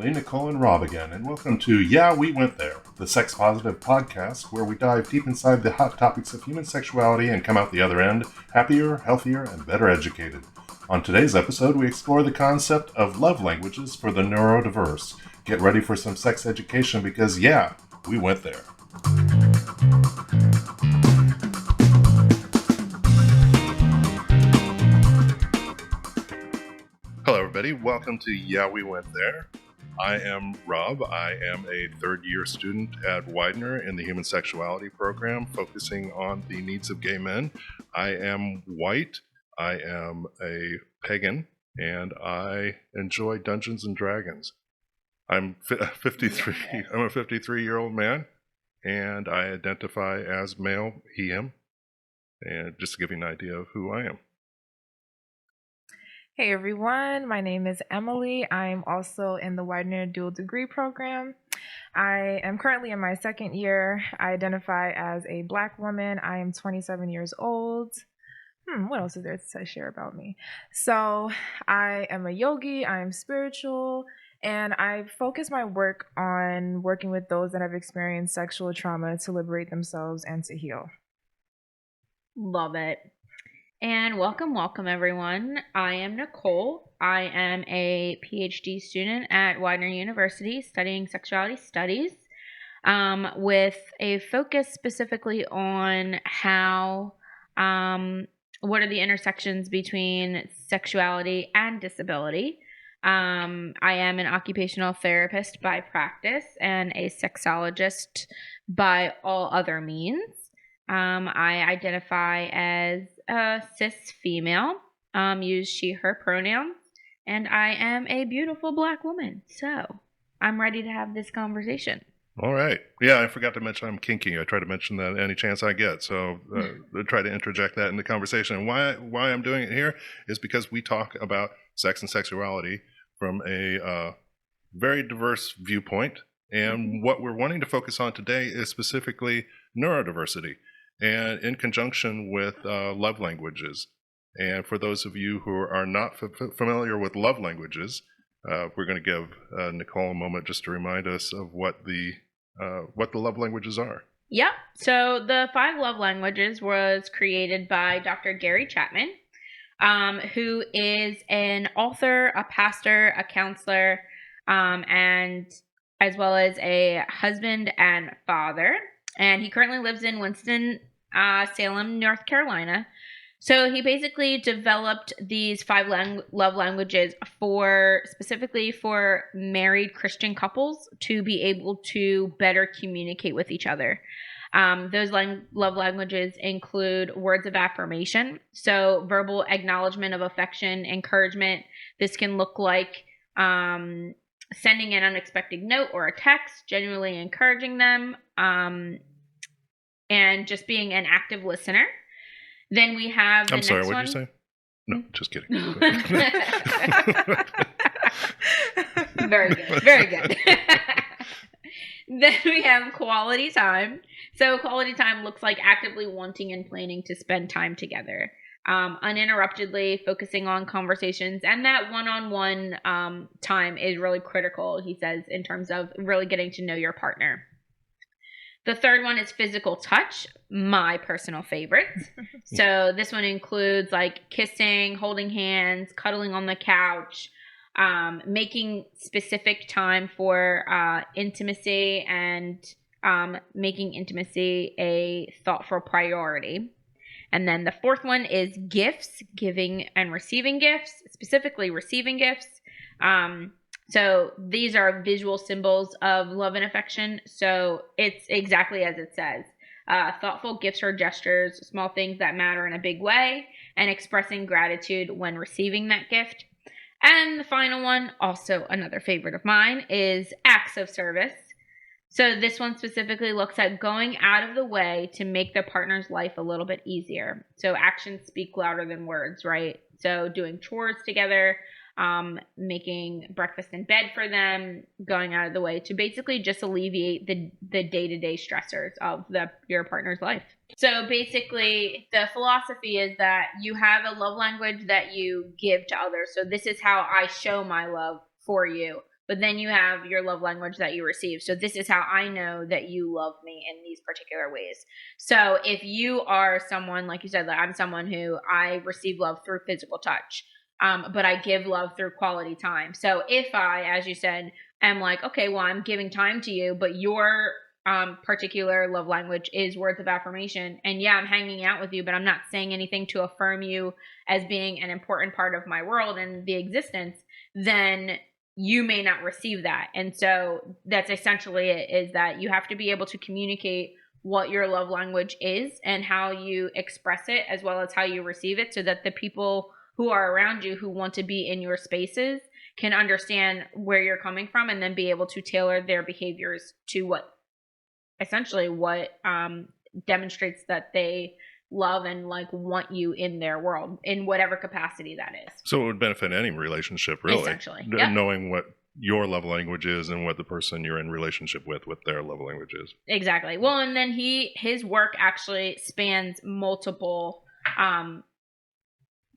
Emily, Nicole, and Rob again, and welcome to Yeah, We Went There, the sex positive podcast where we dive deep inside the hot topics of human sexuality and come out the other end happier, healthier, and better educated. On today's episode, we explore the concept of love languages for the neurodiverse. Get ready for some sex education because, yeah, we went there. Hello, everybody. Welcome to Yeah, We Went There. I am Rob. I am a third-year student at Widener in the Human Sexuality program, focusing on the needs of gay men. I am white. I am a pagan, and I enjoy Dungeons and Dragons. I'm 53. I'm a 53-year-old man, and I identify as male, he, him. And just to give you an idea of who I am. Hey everyone, my name is Emily. I'm also in the Widener dual degree program. I am currently in my second year. I identify as a Black woman. I am 27 years old. What else is there to share about me? So I am a yogi, I am spiritual, and I focus my work on working with those that have experienced sexual trauma to liberate themselves and to heal. Love it. And welcome everyone. I am Nicole. I am a PhD student at Widener University studying sexuality studies with a focus specifically on how, what are the intersections between sexuality and disability. I am an occupational therapist by practice and a sexologist by all other means. I identify as a cis female, use she, her pronouns, and I am a beautiful Black woman. So I'm ready to have this conversation. All right. Yeah, I forgot to mention I'm kinky. I try to mention that any chance I get. So I try to interject that in the conversation. And why I'm doing it here is because we talk about sex and sexuality from a very diverse viewpoint. And what we're wanting to focus on today is specifically neurodiversity, and in conjunction with love languages. And for those of you who are not familiar with love languages, we're going to give Nicole a moment just to remind us of what the love languages are. Yep. So the 5 love languages was created by Dr. Gary Chapman, who is an author, a pastor, a counselor, and as well as a husband and father. And he currently lives in Winston-Salem, North Carolina. So he basically developed these 5 love languages specifically for married Christian couples to be able to better communicate with each other. Those love languages include words of affirmation, so verbal acknowledgement of affection, encouragement. This can look like sending an unexpected note or a text, genuinely encouraging them, and just being an active listener. Then we have the I'm sorry, next what one. did you say? No, just kidding. Very good. Very good. Then we have quality time. So quality time looks like actively wanting and planning to spend time together, uninterruptedly focusing on conversations. And that one-on-one time is really critical, he says, in terms of really getting to know your partner. The third one is physical touch, my personal favorite. So this one includes like kissing, holding hands, cuddling on the couch, making specific time for intimacy, and making intimacy a thoughtful priority. And then the fourth one is gifts, giving and receiving gifts, specifically receiving gifts. So these are visual symbols of love and affection. So it's exactly as it says. Thoughtful gifts or gestures, small things that matter in a big way, and expressing gratitude when receiving that gift. And the final one, also another favorite of mine, is acts of service. So this one specifically looks at going out of the way to make the partner's life a little bit easier. So actions speak louder than words, right? So doing chores together, making breakfast in bed for them, going out of the way to basically just alleviate the day-to-day stressors of your partner's life. So basically, the philosophy is that you have a love language that you give to others. So this is how I show my love for you. but then you have your love language that you receive. So this is how I know that you love me in these particular ways. So if you are someone, like you said, like I'm someone who I receive love through physical touch, but I give love through quality time. So if I, as you said, am like, okay, well, I'm giving time to you, but your particular love language is words of affirmation. And yeah, I'm hanging out with you, but I'm not saying anything to affirm you as being an important part of my world and the existence, then you may not receive that. And so that's essentially it, is that you have to be able to communicate what your love language is and how you express it, as well as how you receive it, so that the people who are around you who want to be in your spaces can understand where you're coming from, and then be able to tailor their behaviors to what demonstrates that they love and like want you in their world in whatever capacity that is. So it would benefit any relationship, really. Essentially, yep. Knowing what your love language is and what the person you're in relationship with their love language is. Exactly. Well, and then his work actually spans multiple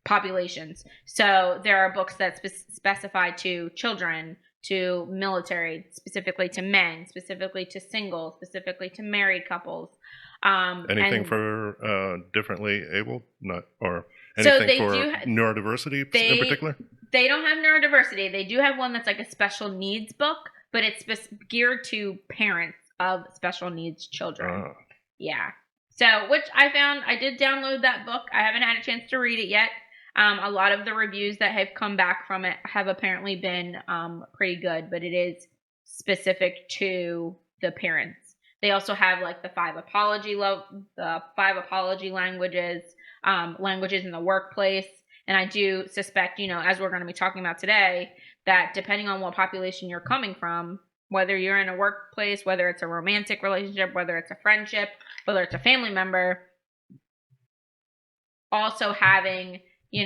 populations. So there are books that specify to children, to military, specifically to men, specifically to singles, specifically to married couples. Anything for differently able, not or anything for neurodiversity in particular? They don't have neurodiversity. They do have one that's like a special needs book, but it's geared to parents of special needs children. Yeah. So, which I found, I did download that book. I haven't had a chance to read it yet. A lot of the reviews that have come back from it have apparently been pretty good, but it is specific to the parents. They also have like the 5 apology languages, languages in the workplace. And I do suspect, as we're going to be talking about today, that depending on what population you're coming from, whether you're in a workplace, whether it's a romantic relationship, whether it's a friendship, whether it's a family member, also having a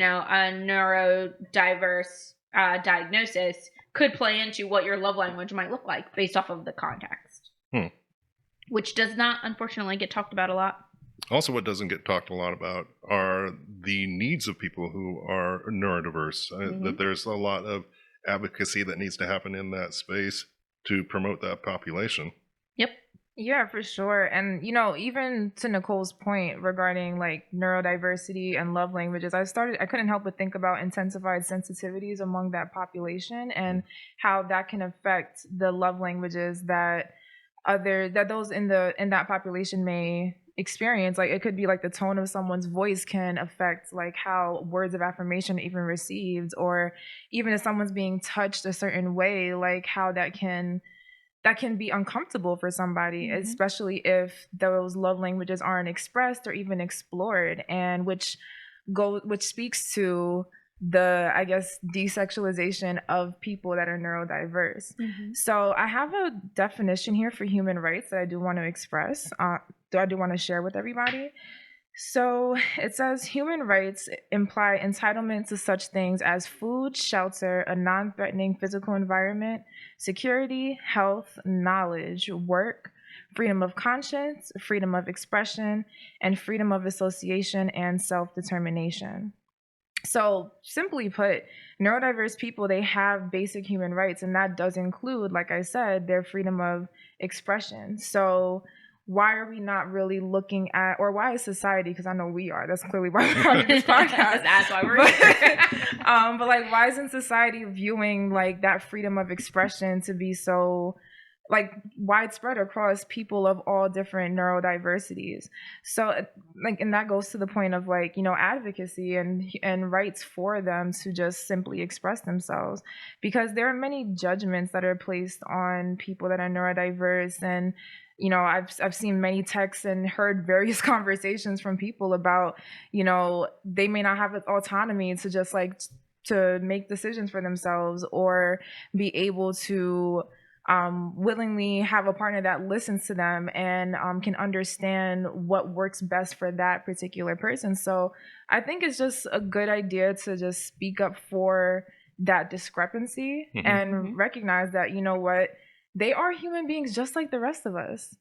neurodiverse diagnosis could play into what your love language might look like based off of the context, which does not, unfortunately, get talked about a lot. Also, what doesn't get talked a lot about are the needs of people who are neurodiverse. That there's a lot of advocacy that needs to happen in that space to promote that population. Yep. Yeah, for sure. And, even to Nicole's point regarding like neurodiversity and love languages, I couldn't help but think about intensified sensitivities among that population and how that can affect the love languages that those in that population may experience. Like it could be like the tone of someone's voice can affect like how words of affirmation are even received, or even if someone's being touched a certain way, like how that can be uncomfortable for somebody, especially if those love languages aren't expressed or even explored, and which speaks to the, I guess, desexualization of people that are neurodiverse. So I have a definition here for human rights that I do want to express. I do want to share with everybody. So it says human rights imply entitlement to such things as food, shelter, a non-threatening physical environment, security, health, knowledge, work, freedom of conscience, freedom of expression, and freedom of association and self-determination. So simply put, neurodiverse people, they have basic human rights, and that does include, like I said, their freedom of expression. So why are we not really looking at, or why is society, because I know we are, that's clearly why we're on this podcast. That's why we're here. But like, why isn't society viewing like that freedom of expression to be so like widespread across people of all different neurodiversities? So like, and that goes to the point of like, advocacy and rights for them to just simply express themselves, because there are many judgments that are placed on people that are neurodiverse. And I've seen many texts and heard various conversations from people about, they may not have autonomy to just like to make decisions for themselves, or be able to willingly have a partner that listens to them and can understand what works best for that particular person. So I think it's just a good idea to just speak up for that discrepancy and recognize that, they are human beings just like the rest of us.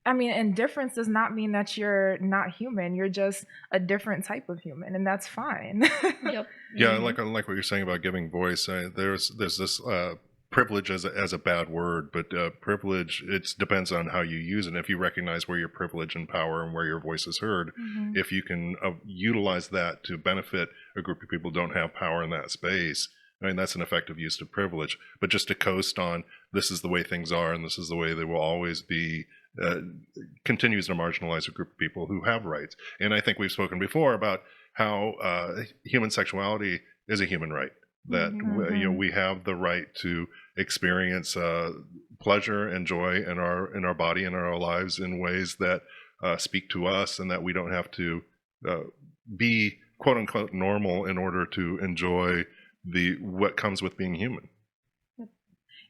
Indifference does not mean that you're not human. You're just a different type of human, and that's fine. Yep. Yeah, like what you're saying about giving voice. There's this privilege as a bad word, but privilege, it depends on how you use it. And if you recognize where your privilege and power and where your voice is heard, if you can utilize that to benefit a group of people who don't have power in that space, I mean, that's an effective use of privilege. But just to coast on this is the way things are and this is the way they will always be, continues to marginalize a group of people who have rights. And I think we've spoken before about how human sexuality is a human right. That we have the right to experience pleasure and joy in our body and our lives in ways that speak to us, and that we don't have to be quote unquote normal in order to enjoy what comes with being human.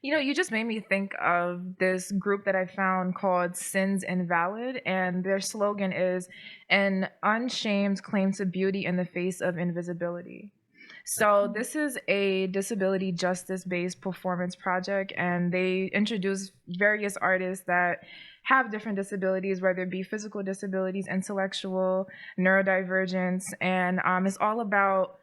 You know, you just made me think of this group that I found called Sins Invalid, and their slogan is an unshamed claim to beauty in the face of invisibility. So this is a disability justice-based performance project, and they introduce various artists that have different disabilities, whether it be physical disabilities, intellectual, neurodivergence, and it's all about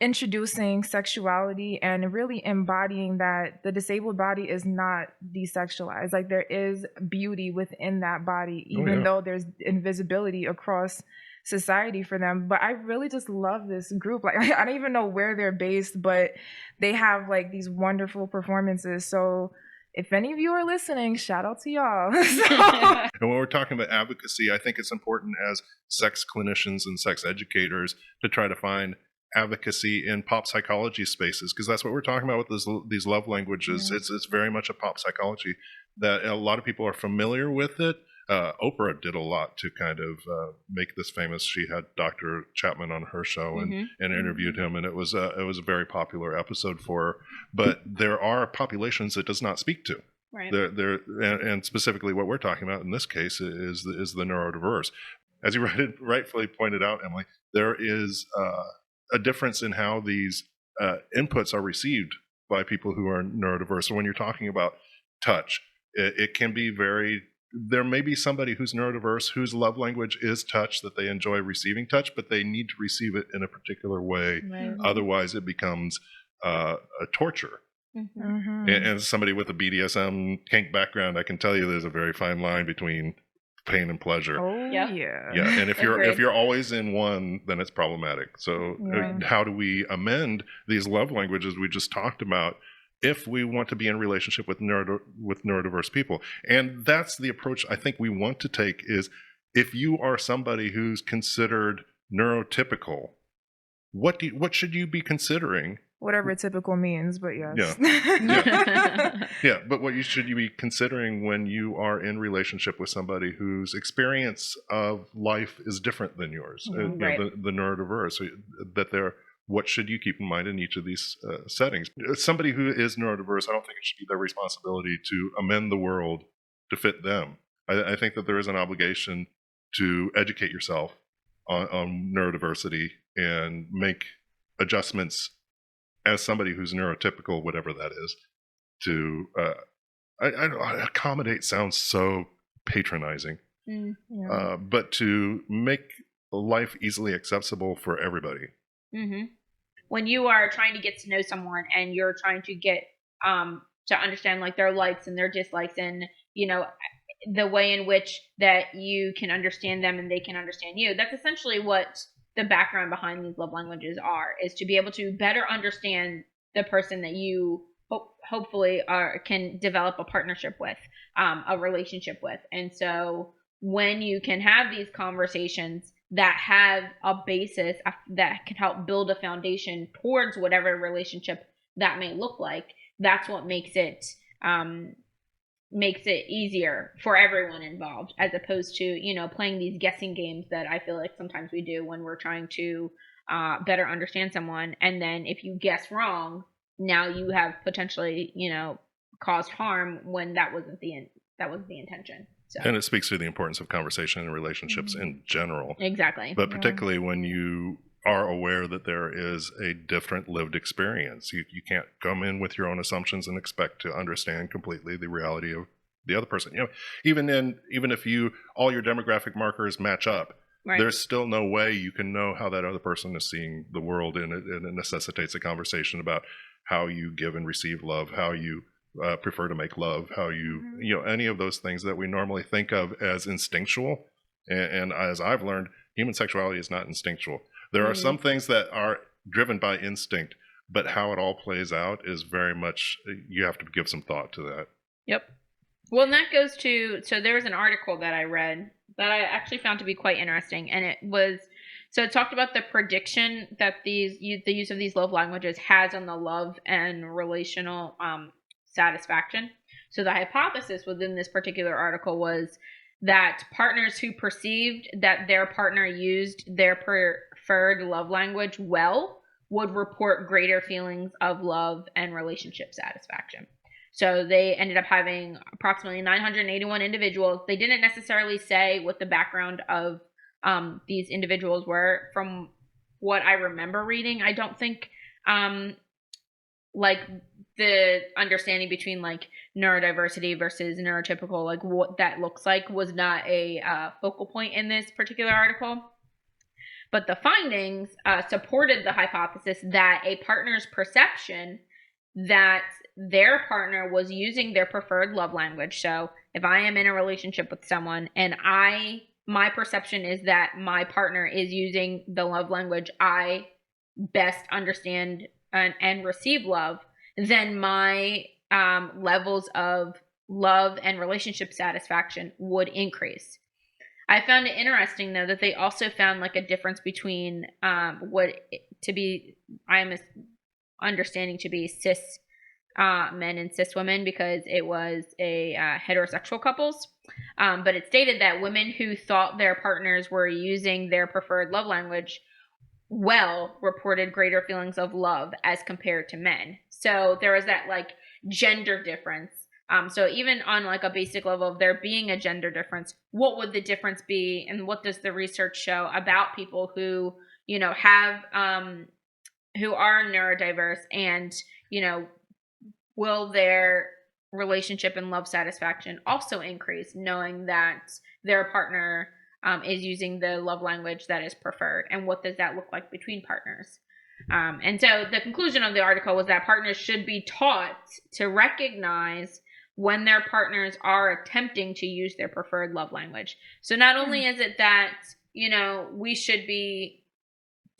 introducing sexuality and really embodying that the disabled body is not desexualized. Like, there is beauty within that body, even though there's invisibility across society for them. But I really just love this group. Like, I don't even know where they're based, but they have like these wonderful performances. So if any of you are listening, shout out to y'all. And when we're talking about advocacy, I think it's important as sex clinicians and sex educators to try to find advocacy in pop psychology spaces, because that's what we're talking about with these love languages. It's very much a pop psychology that a lot of people are familiar with it. Oprah did a lot to kind of make this famous. She had Dr. Chapman on her show and interviewed him, and it was a very popular episode for her. But there are populations it does not speak to. Right. And specifically what we're talking about in this case is the neurodiverse. As you rightfully pointed out, Emily, there is a difference in how these inputs are received by people who are neurodiverse. So when you're talking about touch, it can be there may be somebody who's neurodiverse whose love language is touch, that they enjoy receiving touch, but they need to receive it in a particular way. Right. Otherwise, it becomes a torture. And somebody with a BDSM kink background, I can tell you there's a very fine line between pain and pleasure. Oh, yeah. And if you're always in one, then it's problematic. So how do we amend these love languages we just talked about if we want to be in relationship with neurodiverse people? And that's the approach I think we want to take, is if you are somebody who's considered neurotypical, what should you be considering? Whatever typical means, but yes. But what should you be considering when you are in relationship with somebody whose experience of life is different than yours, the neurodiverse, what should you keep in mind in each of these settings? Somebody who is neurodiverse, I don't think it should be their responsibility to amend the world to fit them. I think that there is an obligation to educate yourself on neurodiversity and make adjustments as somebody who's neurotypical, whatever that is, to accommodate sounds so patronizing, but to make life easily accessible for everybody. When you are trying to get to know someone and you're trying to get to understand like their likes and their dislikes, and the way in which that you can understand them and they can understand you, that's essentially what the background behind these love languages is to be able to better understand the person that you hopefully can develop a partnership with, a relationship with. And so when you can have these conversations that have a basis that can help build a foundation towards whatever relationship that may look like, that's what makes it easier for everyone involved, as opposed to playing these guessing games that I feel like sometimes we do when we're trying to better understand someone. And then if you guess wrong, now you have potentially caused harm when that wasn't the intention. So. And it speaks to the importance of conversation and relationships in general. Exactly. But particularly when you are aware that there is a different lived experience. You can't come in with your own assumptions and expect to understand completely the reality of the other person. Even if all your demographic markers match up, there's still no way you can know how that other person is seeing the world, and it necessitates a conversation about how you give and receive love, how you prefer to make love, how you any of those things that we normally think of as instinctual. And as I've learned, human sexuality is not instinctual. There are some things that are driven by instinct, but how it all plays out is very much, you have to give some thought to that. Yep. Well, and that goes to, so there was an article that I read that I actually found to be quite interesting. And it talked about the prediction that the use of these love languages has on the love and relational satisfaction. So the hypothesis within this particular article was that partners who perceived that their partner used their preferred love language well would report greater feelings of love and relationship satisfaction. So they ended up having approximately 981 individuals. They didn't necessarily say what the background of these individuals were. From what I remember reading, I don't think like the understanding between like neurodiversity versus neurotypical, like what that looks like, was not a focal point in this particular article. But the findings supported the hypothesis that a partner's perception that their partner was using their preferred love language. So if I am in a relationship with someone and my perception is that my partner is using the love language I best understand and receive love, then my levels of love and relationship satisfaction would increase. I found it interesting, though, that they also found like a difference between what to be, I'm understanding to be cis men and cis women, because it was a heterosexual couples. But it stated that women who thought their partners were using their preferred love language well reported greater feelings of love as compared to men. So there was that like gender difference. So even on like a basic level of there being a gender difference, what would the difference be, and what does the research show about people who, you know, have who are neurodiverse, and, you know, will their relationship and love satisfaction also increase knowing that their partner is using the love language that is preferred, and what does that look like between partners? And so the conclusion of the article was that partners should be taught to recognize when their partners are attempting to use their preferred love language. So not only is it that, you know, we should be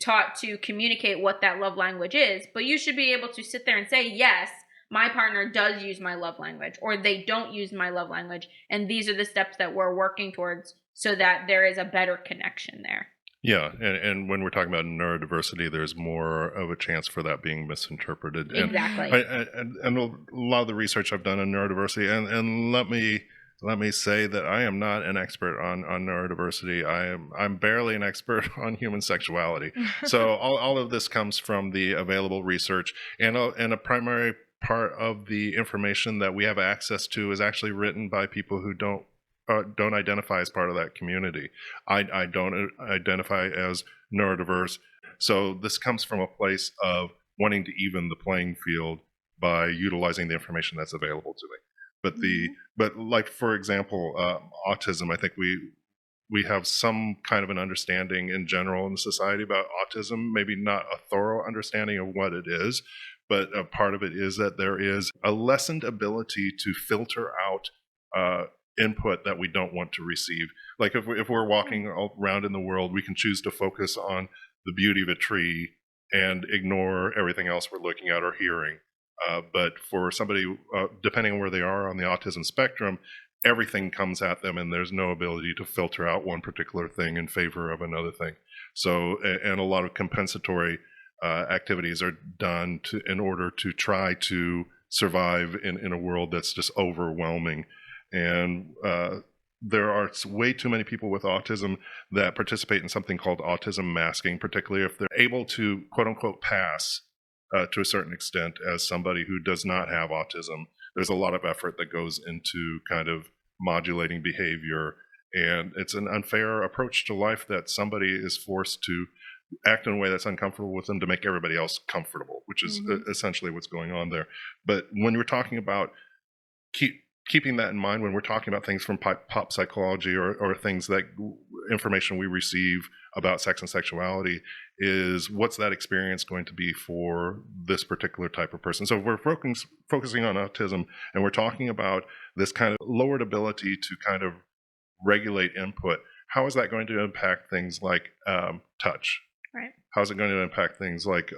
taught to communicate what that love language is, but you should be able to sit there and say, yes, my partner does use my love language, or they don't use my love language, and these are the steps that we're working towards so that there is a better connection there. Yeah, and when we're talking about neurodiversity, there's more of a chance for that being misinterpreted. Exactly. And a lot of the research I've done on neurodiversity, and let me say that I am not an expert on neurodiversity. I'm barely an expert on human sexuality. So all of this comes from the available research, and a primary part of the information that we have access to is actually written by people who don't identify as part of that community. I don't identify as neurodiverse. So this comes from a place of wanting to even the playing field by utilizing the information that's available to me. But like, for example, autism, I think we have some kind of an understanding in general in the society about autism, maybe not a thorough understanding of what it is, but a part of it is that there is a lessened ability to filter out input that we don't want to receive. Like if we're walking around in the world, we can choose to focus on the beauty of a tree and ignore everything else we're looking at or hearing. But for somebody, depending on where they are on the autism spectrum, everything comes at them, and there's no ability to filter out one particular thing in favor of another thing. So, and a lot of compensatory activities are done in order to try to survive in a world that's just overwhelming. And there are way too many people with autism that participate in something called autism masking, particularly if they're able to, quote unquote, pass to a certain extent as somebody who does not have autism. There's a lot of effort that goes into kind of modulating behavior. And it's an unfair approach to life that somebody is forced to act in a way that's uncomfortable with them to make everybody else comfortable, which is essentially what's going on there. But when we're talking about keeping that in mind when we're talking about things from pop psychology or things that information we receive about sex and sexuality is what's that experience going to be for this particular type of person. So if we're focusing on autism and we're talking about this kind of lowered ability to kind of regulate input, how is that going to impact things like touch? Right. How is it going to impact things like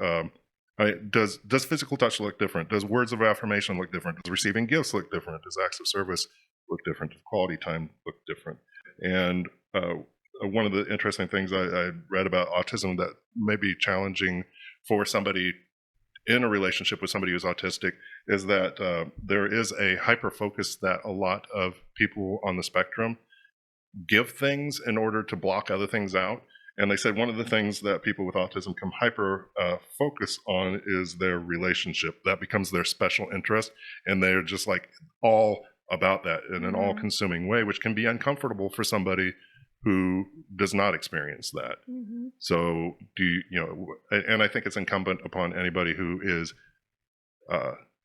does physical touch look different? Does words of affirmation look different? Does receiving gifts look different? Does acts of service look different? Does quality time look different? And one of the interesting things I read about autism that may be challenging for somebody in a relationship with somebody who's autistic is that there is a hyper focus that a lot of people on the spectrum give things in order to block other things out. And they said one of the things that people with autism can hyper focus on is their relationship. That becomes their special interest, and they're just like all about that in an all-consuming way, which can be uncomfortable for somebody who does not experience that. So and I think it's incumbent upon anybody who is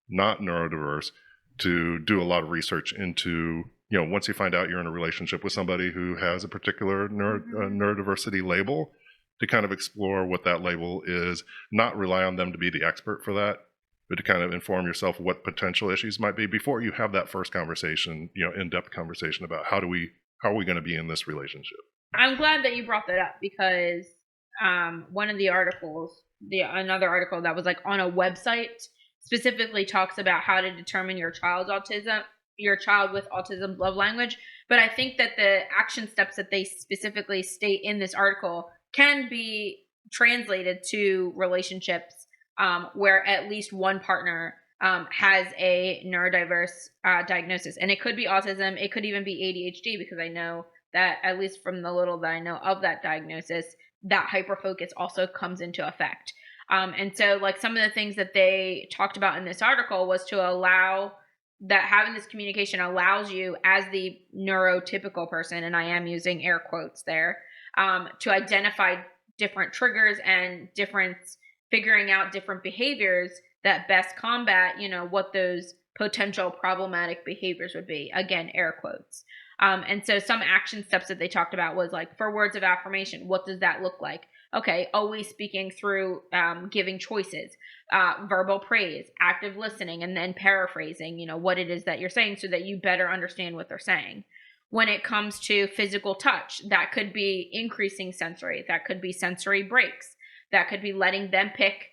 not neurodiverse to do a lot of research into, once you find out you're in a relationship with somebody who has a particular neurodiversity label, to kind of explore what that label is, not rely on them to be the expert for that, but to kind of inform yourself what potential issues might be before you have that first conversation, in-depth conversation about how are we going to be in this relationship. I'm glad that you brought that up, because one of the articles, another article that was like on a website, specifically talks about how to determine your child with autism's love language. But I think that the action steps that they specifically state in this article can be translated to relationships where at least one partner has a neurodiverse diagnosis. And it could be autism. It could even be ADHD, because I know that, at least from the little that I know of that diagnosis, that hyperfocus also comes into effect. And so, like, some of the things that they talked about in this article was to allow that having this communication allows you, as the neurotypical person, and I am using air quotes there, to identify different triggers and figuring out different behaviors that best combat, what those potential problematic behaviors would be. Again, air quotes. And so some action steps that they talked about was like, for words of affirmation, what does that look like? Okay, always speaking through giving choices, verbal praise, active listening, and then paraphrasing, what it is that you're saying so that you better understand what they're saying. When it comes to physical touch, that could be increasing sensory. That could be sensory breaks. That could be letting them pick,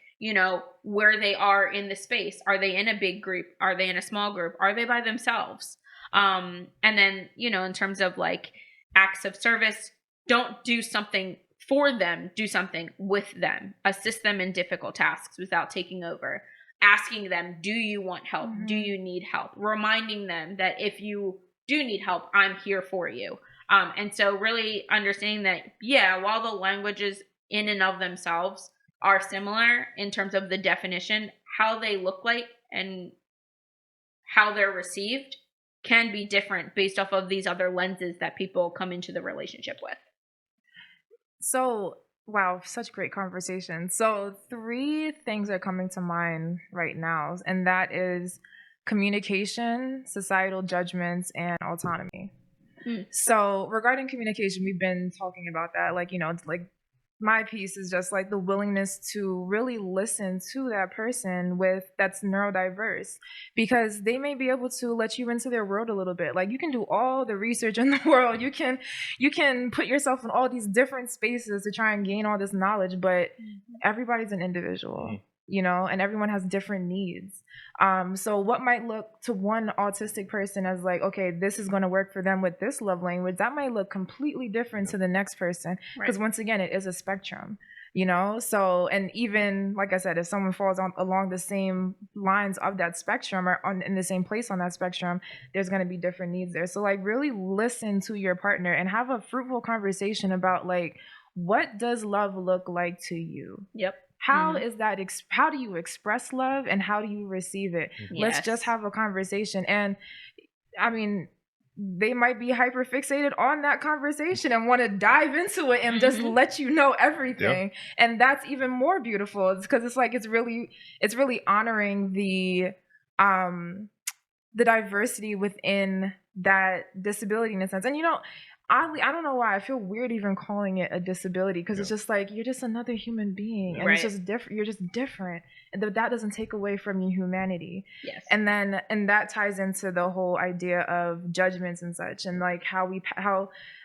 where they are in the space. Are they in a big group? Are they in a small group? Are they by themselves? And then, in terms of like acts of service, don't do something for them, do something with them. Assist them in difficult tasks without taking over. Asking them, do you want help? Do you need help? Reminding them that if you do need help, I'm here for you. And so really understanding that, while the languages in and of themselves are similar in terms of the definition, how they look like and how they're received can be different based off of these other lenses that people come into the relationship with. So, wow, such great conversation. So 3 things are coming to mind right now, and that is communication, societal judgments, and autonomy. So regarding communication, we've been talking about that. Like, my piece is just like the willingness to really listen to that person that's neurodiverse, because they may be able to let you into their world a little bit. Like, you can do all the research in the world. You can put yourself in all these different spaces to try and gain all this knowledge, but everybody's an individual, and everyone has different needs. So what might look to one autistic person as like, okay, this is going to work for them with this love language, that might look completely different to the next person, because once again, it is a spectrum, so, and even like I said, if someone falls along the same lines of that spectrum or in the same place on that spectrum, there's going to be different needs there. So like, really listen to your partner and have a fruitful conversation about like, what does love look like to you? Yep. How is that? How do you express love and how do you receive it? Let's just have a conversation. And I mean, they might be hyper fixated on that conversation and want to dive into it and just let you know everything. And that's even more beautiful, because it's like, it's really honoring the diversity within that disability in a sense. And oddly, I don't know why I feel weird even calling it a disability, because it's just like, you're just another human being, and it's just different. You're just different, and that doesn't take away from your humanity. Yes. And that ties into the whole idea of judgments and such, and like how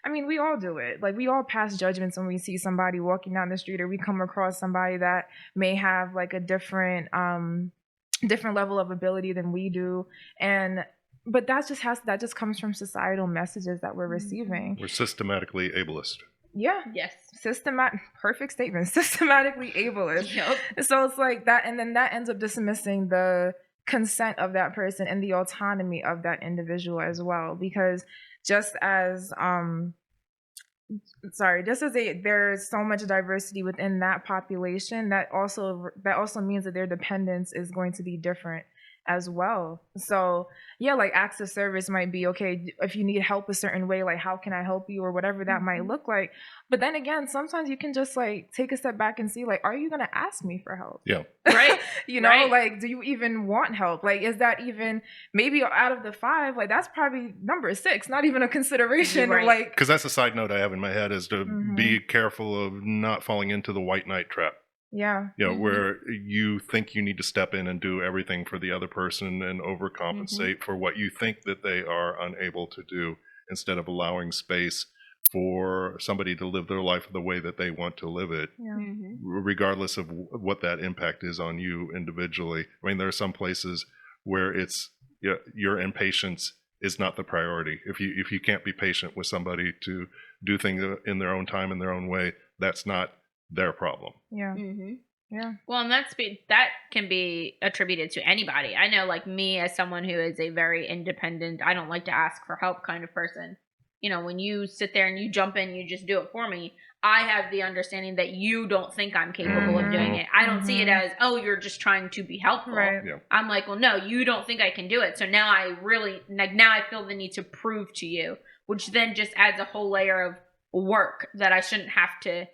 I mean, we all do it. Like, we all pass judgments when we see somebody walking down the street, or we come across somebody that may have like a different level of ability than we do, but that just comes from societal messages that we're receiving. We're systematically ableist. Yeah. Yes. Perfect statement. Systematically ableist. Yep. So it's like that, and then that ends up dismissing the consent of that person and the autonomy of that individual as well. Because just as there's so much diversity within that population, that also means that their dependence is going to be different as well. So yeah, like acts of service might be, okay, if you need help a certain way, like how can I help you, or whatever that might look like. But then again, sometimes you can just like take a step back and see, like, are you going to ask me for help? Yeah. Right. You know, like, do you even want help? Like, is that even, maybe out of the 5, like that's probably number 6, not even a consideration. Right. Like, Because that's a side note I have in my head, is to be careful of not falling into the white knight trap. Yeah. You know, where you think you need to step in and do everything for the other person and overcompensate for what you think that they are unable to do, instead of allowing space for somebody to live their life the way that they want to live it, regardless of what that impact is on you individually. I mean, there are some places where it's your impatience is not the priority. If you can't be patient with somebody to do things in their own time, in their own way, that's not their problem. Yeah. Yeah. Well, and that can be attributed to anybody. I know, like me, as someone who is a very independent, I don't like to ask for help kind of person. You know, when you sit there and you jump in, you just do it for me. I have the understanding that you don't think I'm capable of doing it. I don't see it as, oh, you're just trying to be helpful. Right. Yeah. I'm like, well, no, you don't think I can do it. So now I feel the need to prove to you, which then just adds a whole layer of work that I shouldn't have to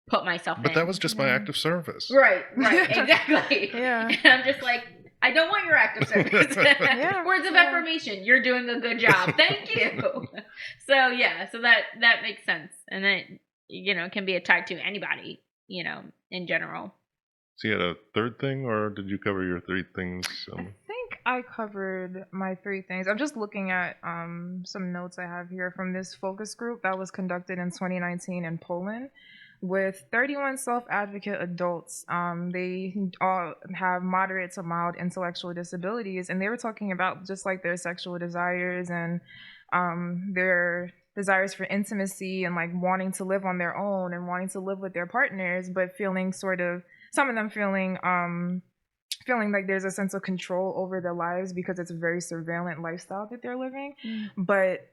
put myself in. But that was just my act of service. Right, exactly. Yeah. And I'm just like, I don't want your act of service. Words of affirmation. You're doing a good job. Thank you. So yeah, so that makes sense. And then, you know, it can be tied to anybody, you know, in general. So you had a third thing, or did you cover your 3 things? I think I covered my 3 things. I'm just looking at some notes I have here from this focus group that was conducted in 2019 in Poland with 31 self-advocate adults. They all have moderate to mild intellectual disabilities, and they were talking about just like their sexual desires and their desires for intimacy, and like wanting to live on their own and wanting to live with their partners, but feeling some of them feeling like there's a sense of control over their lives because it's a very surveillant lifestyle that they're living. But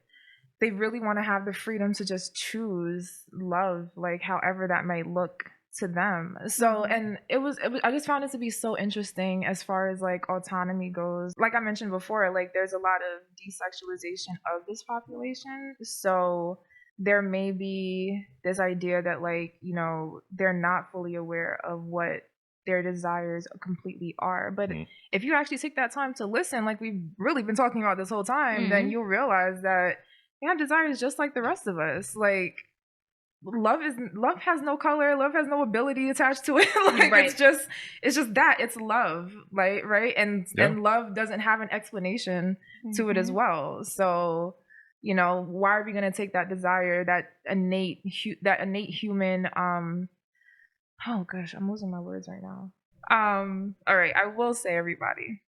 they really want to have the freedom to just choose love, like however that might look to them. So, and it was I just found it to be so interesting as far as like autonomy goes. Like I mentioned before, like there's a lot of desexualization of this population. So there may be this idea that, like, you know, they're not fully aware of what their desires completely are. But if you actually take that time to listen, like we've really been talking about this whole time, then you'll realize that you have desires just like the rest of us. Like love has no color, love has no ability attached to it. Like it's just that, it's love, like, right? And love doesn't have an explanation to it as well. So, you know, why are we going to take that desire, that innate human oh gosh, I'm losing my words right now. All right, I will say, everybody,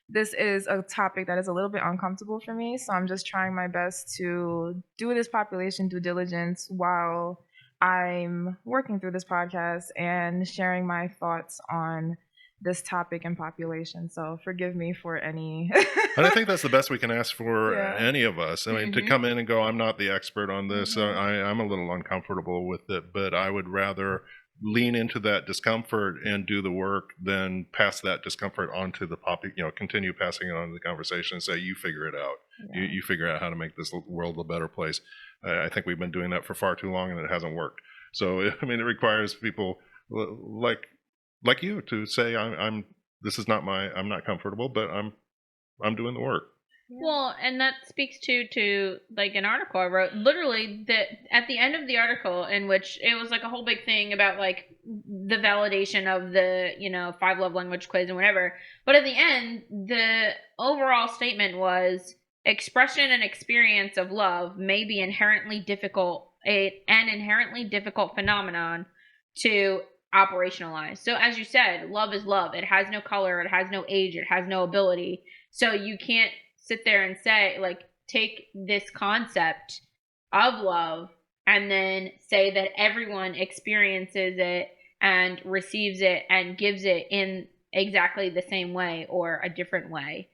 this is a topic that is a little bit uncomfortable for me, so I'm just trying my best to do this population due diligence while I'm working through this podcast and sharing my thoughts on this topic and population. So forgive me for any. And I think that's the best we can ask for any of us. I mean, to come in and go, I'm not the expert on this. I'm a little uncomfortable with it, but I would rather lean into that discomfort and do the work than pass that discomfort onto the continue passing it on to the conversation and say, you figure it out. You figure out how to make this world a better place. I think we've been doing that for far too long and it hasn't worked. So, I mean, it requires people like you to say, I'm not comfortable, but I'm doing the work. Well, and that speaks to like an article I wrote, literally that at the end of the article, in which it was like a whole big thing about like the validation of the 5 love language quiz and whatever. But at the end, the overall statement was expression and experience of love may be inherently difficult, an inherently difficult phenomenon to operationalize. So as you said, love is love. It has no color, it has no age, it has no ability. So you can't sit there and say, like, take this concept of love and then say that everyone experiences it and receives it and gives it in exactly the same way or a different way,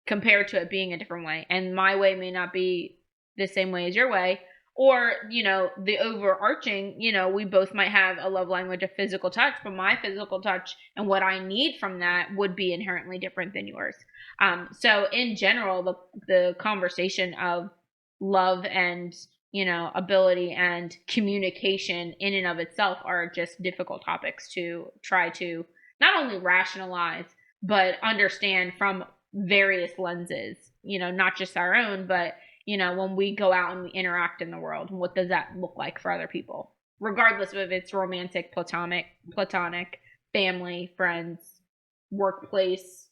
compared to it being a different way. And my way may not be the same way as your way. Or, the overarching, we both might have a love language of physical touch, but my physical touch and what I need from that would be inherently different than yours. So in general, the conversation of love and, ability and communication in and of itself are just difficult topics to try to not only rationalize, but understand from various lenses, not just our own, but when we go out and we interact in the world, what does that look like for other people, regardless of if it's romantic, platonic, family, friends, workplace,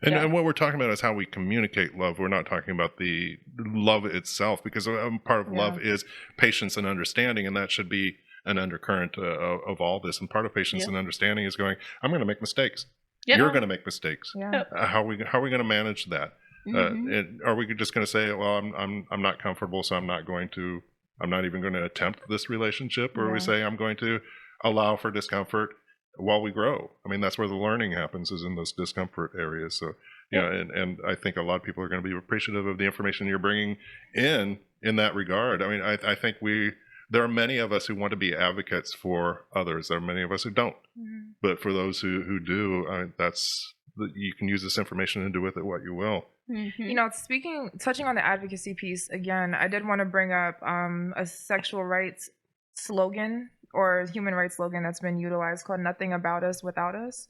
And what we're talking about is how we communicate love. We're not talking about the love itself, because part of love is patience and understanding, and that should be an undercurrent of all this. And part of patience and understanding is going, I'm going to make mistakes. You're going to make mistakes. How are we going to manage that? And are we just going to say, well, I'm not comfortable, so I'm not even going to attempt this relationship? Or we say, I'm going to allow for discomfort while we grow. I mean, that's where the learning happens, is in those discomfort areas. So, and I think a lot of people are going to be appreciative of the information you're bringing in that regard. I mean, I think there are many of us who want to be advocates for others. There are many of us who don't. But for those who do, you can use this information and do with it what you will. Touching on the advocacy piece again, I did want to bring up a sexual rights slogan or human rights slogan that's been utilized called "Nothing About Us Without Us,"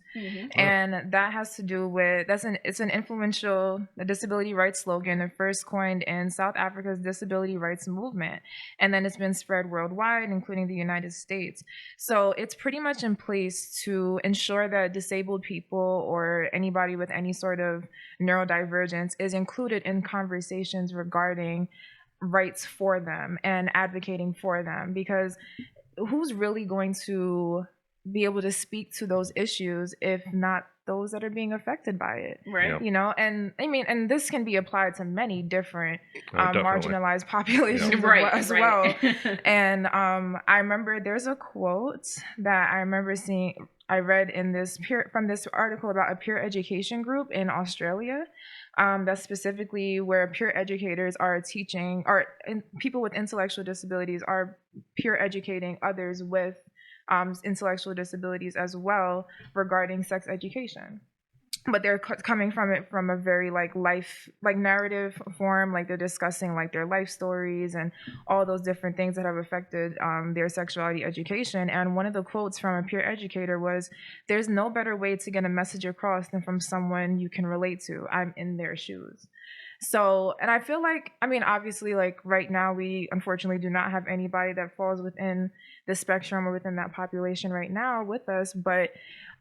and that has to do with it's an influential disability rights slogan, and first coined in South Africa's disability rights movement, and then it's been spread worldwide, including the United States. So it's pretty much in place to ensure that disabled people or anybody with any sort of neurodivergence is included in conversations regarding rights for them and advocating for them, because who's really going to be able to speak to those issues if not those that are being affected by it? Right. And I mean, and this can be applied to many different marginalized populations as well. And I remember there's a quote that I read in from this article about a peer education group in Australia. That's specifically where peer educators are teaching, or people with intellectual disabilities are peer educating others with intellectual disabilities as well regarding sex education. But they're coming from it from a very narrative form, like they're discussing like their life stories and all those different things that have affected their sexuality education. And one of the quotes from a peer educator was, "There's no better way to get a message across than from someone you can relate to. I'm in their shoes." So, and I feel like, I mean, obviously, like right now, we unfortunately do not have anybody that falls within the spectrum or within that population right now with us, but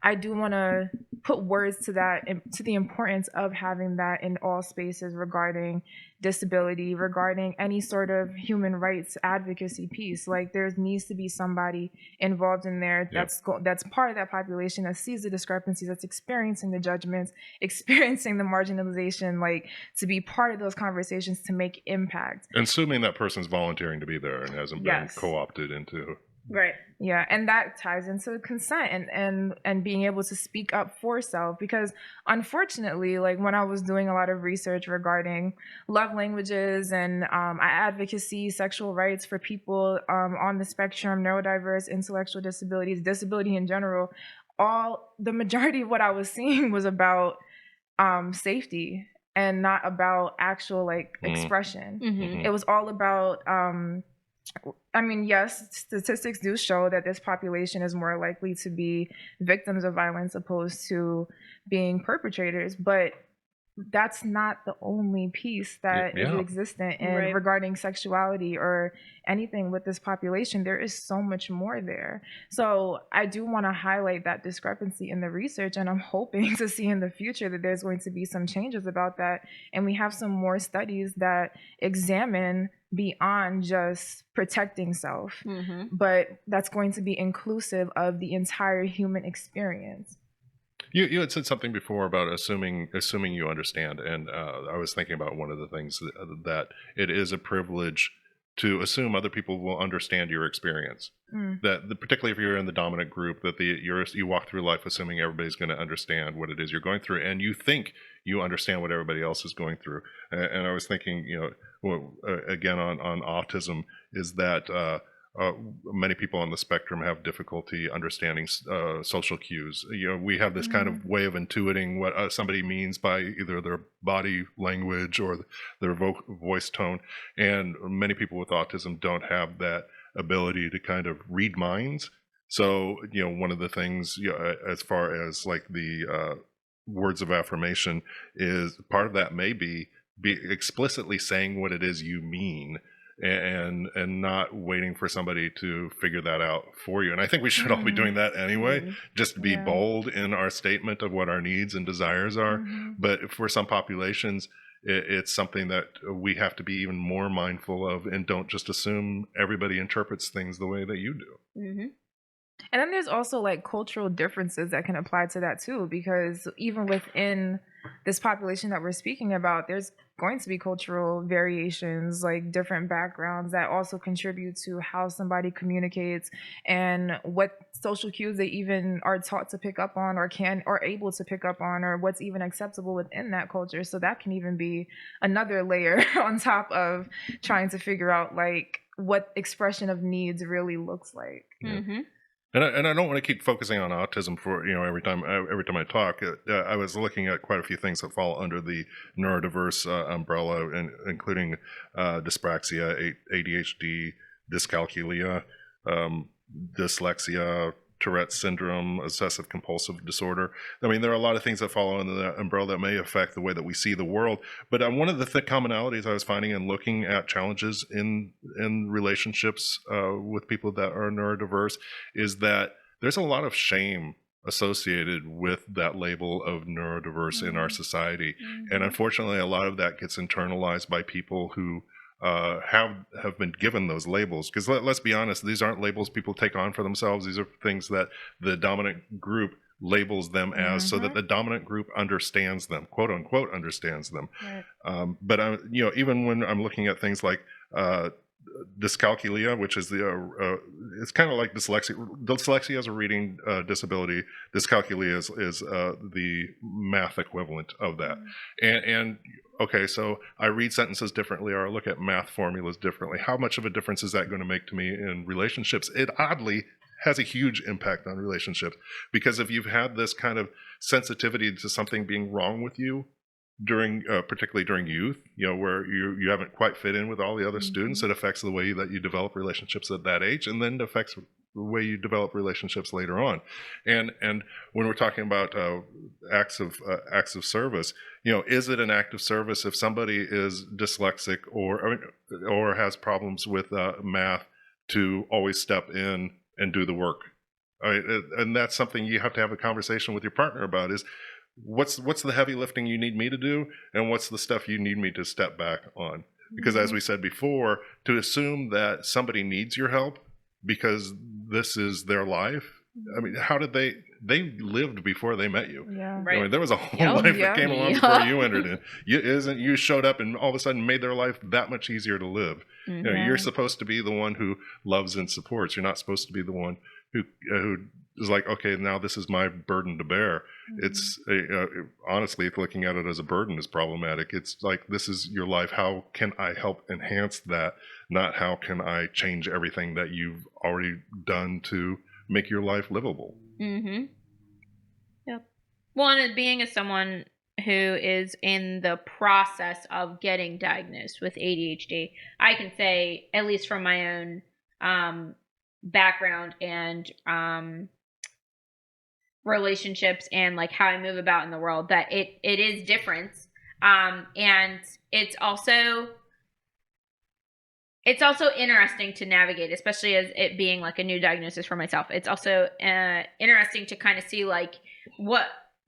I do want to put words to that, to the importance of having that in all spaces regarding disability, regarding any sort of human rights advocacy piece. Like there needs to be somebody involved in there that's part of that population, that sees the discrepancies, that's experiencing the judgments, experiencing the marginalization, like to be part of those conversations to make impact. Assuming that person's volunteering to be there and hasn't been co-opted into. Right. Yeah, and that ties into consent and being able to speak up for self, because unfortunately, like when I was doing a lot of research regarding love languages and advocacy, sexual rights for people on the spectrum, neurodiverse, intellectual disabilities, disability in general, the majority of what I was seeing was about safety and not about actual expression. Mm-hmm. It was all about I mean, yes, statistics do show that this population is more likely to be victims of violence opposed to being perpetrators, but that's not the only piece that is Yeah. existent in Right. regarding sexuality or anything with this population. There is so much more there. So I do want to highlight that discrepancy in the research, and I'm hoping to see in the future that there's going to be some changes about that, and we have some more studies that examine beyond just protecting self, but that's going to be inclusive of the entire human experience. You had said something before about assuming you understand, and I was thinking about one of the things that it is a privilege to assume other people will understand your experience. Particularly if you're in the dominant group, that you walk through life assuming everybody's going to understand what it is you're going through, and you think you understand what everybody else is going through. And I was thinking, again on autism, is that. Many people on the spectrum have difficulty understanding social cues. We have this kind of way of intuiting what somebody means by either their body language or their voice tone. And many people with autism don't have that ability to kind of read minds. So, one of the things, as far as like the words of affirmation, is part of that may be explicitly saying what it is you mean, and not waiting for somebody to figure that out for you. And I think we should all be doing that anyway, just be bold in our statement of what our needs and desires are. But for some populations, it's something that we have to be even more mindful of, and don't just assume everybody interprets things the way that you do. And then there's also like cultural differences that can apply to that too, because even within this population that we're speaking about, there's going to be cultural variations, like different backgrounds that also contribute to how somebody communicates and what social cues they even are taught to pick up on, or are able to pick up on, or what's even acceptable within that culture. So that can even be another layer on top of trying to figure out like what expression of needs really looks like. And I don't want to keep focusing on autism for every time I talk. I was looking at quite a few things that fall under the neurodiverse umbrella, including dyspraxia, ADHD, dyscalculia, dyslexia, Tourette's syndrome, obsessive compulsive disorder. I mean, there are a lot of things that fall under that umbrella that may affect the way that we see the world. But one of the commonalities I was finding in looking at challenges in relationships with people that are neurodiverse is that there's a lot of shame associated with that label of neurodiverse in our society. And unfortunately, a lot of that gets internalized by people who have been given those labels, because let's be honest, these aren't labels people take on for themselves. These are things that the dominant group labels them as, so that the dominant group understands them, quote unquote understands them. But even when I'm looking at things like dyscalculia, which is it's kind of like dyslexia. Dyslexia is a reading disability. Dyscalculia is the math equivalent of that. And okay, so I read sentences differently, or I look at math formulas differently. How much of a difference is that going to make to me in relationships? It oddly has a huge impact on relationships, because if you've had this kind of sensitivity to something being wrong with you during, particularly during youth, where you haven't quite fit in with all the other students, it affects the way that you develop relationships at that age, and then it affects the way you develop relationships later on. And when we're talking about acts of service, is it an act of service if somebody is dyslexic or has problems with math, to always step in and do the work? And that's something you have to have a conversation with your partner about, is what's the heavy lifting you need me to do, and what's the stuff you need me to step back on? Because as we said before, to assume that somebody needs your help because this is their life, I mean, how did they lived before they met you? Yeah. Right. I mean, there was a whole life that came along before you entered in. You showed up and all of a sudden made their life that much easier to live. You're supposed to be the one who loves and supports. You're not supposed to be the one who is like, okay, now this is my burden to bear. It's honestly, looking at it as a burden is problematic. It's like, this is your life. How can I help enhance that? Not how can I change everything that you've already done to make your life livable. Yep. Well, and being as someone who is in the process of getting diagnosed with ADHD, I can say, at least from my own background and relationships and like how I move about in the world, that it is different. And it's also interesting to navigate, especially as it being like a new diagnosis for myself. It's also interesting to kind of see like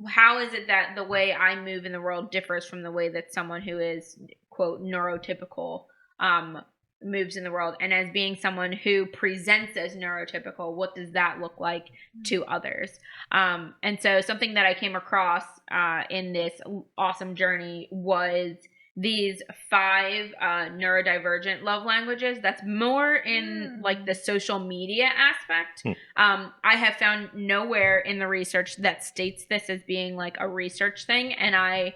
how is it that the way I move in the world differs from the way that someone who is, quote, neurotypical moves in the world. And as being someone who presents as neurotypical, what does that look like to others? And so something that I came across in this awesome journey was these 5 neurodivergent love languages. That's more in like the social media aspect. I have found nowhere in the research that states this as being like a research thing, and I